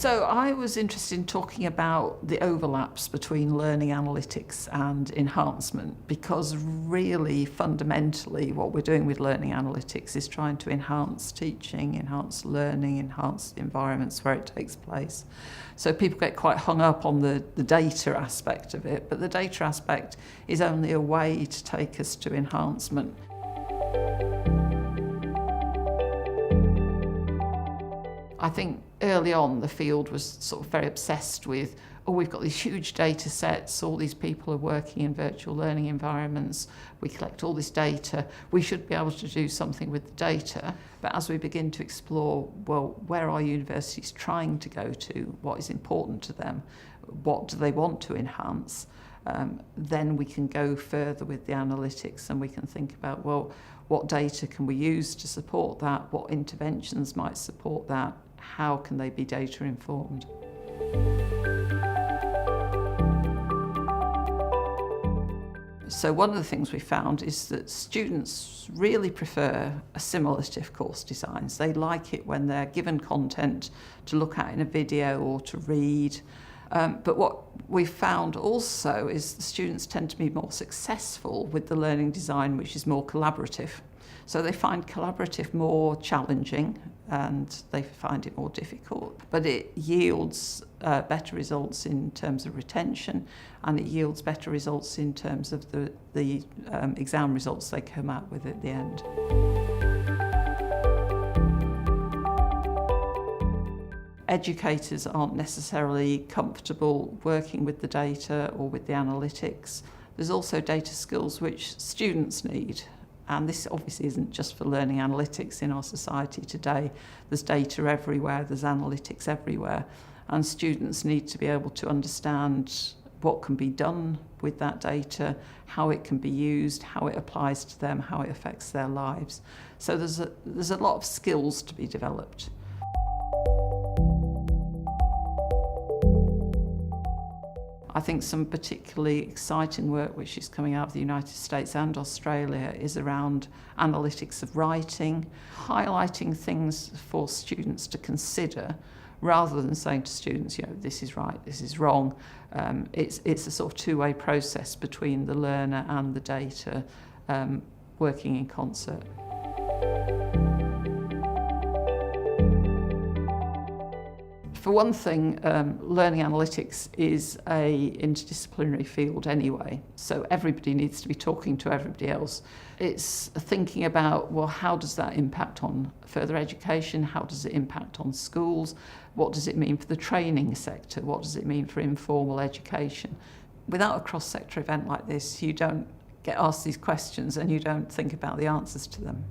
So I was interested in talking about the overlaps between learning analytics and enhancement, because really fundamentally what we're doing with learning analytics is trying to enhance teaching, enhance learning, enhance the environments where it takes place. So people get quite hung up on the data aspect of it, but the data aspect is only a way to take us to enhancement. I think early on the field was sort of very obsessed with, we've got these huge data sets, all these people are working in virtual learning environments, we collect all this data, we should be able to do something with the data. But as we begin to explore, well, where are universities trying to go to, what is important to them, what do they want to enhance, then we can go further with the analytics and we can think about, well, what data can we use to support that, what interventions might support that, how can they be data informed? So one of the things we found is that students really prefer assimilative course designs. They like it when they're given content to look at in a video or to read. But what we found also is the students tend to be more successful with the learning design which is more collaborative. So they find collaborative more challenging and they find it more difficult, but it yields better results in terms of retention, and it yields better results in terms of the exam results they come out with at the end. Educators aren't necessarily comfortable working with the data or with the analytics. There's also data skills which students need. And this obviously isn't just for learning analytics in our society today. There's data everywhere, there's analytics everywhere. And students need to be able to understand what can be done with that data, how it can be used, how it applies to them, how it affects their lives. So there's a lot of skills to be developed. I think some particularly exciting work which is coming out of the United States and Australia is around analytics of writing, highlighting things for students to consider rather than saying to students, this is right, this is wrong. It's a sort of two-way process between the learner and the data working in concert. For one thing, learning analytics is an interdisciplinary field anyway, so everybody needs to be talking to everybody else. It's thinking about, well, how does that impact on further education? How does it impact on schools? What does it mean for the training sector? What does it mean for informal education? Without a cross-sector event like this, you don't get asked these questions and you don't think about the answers to them.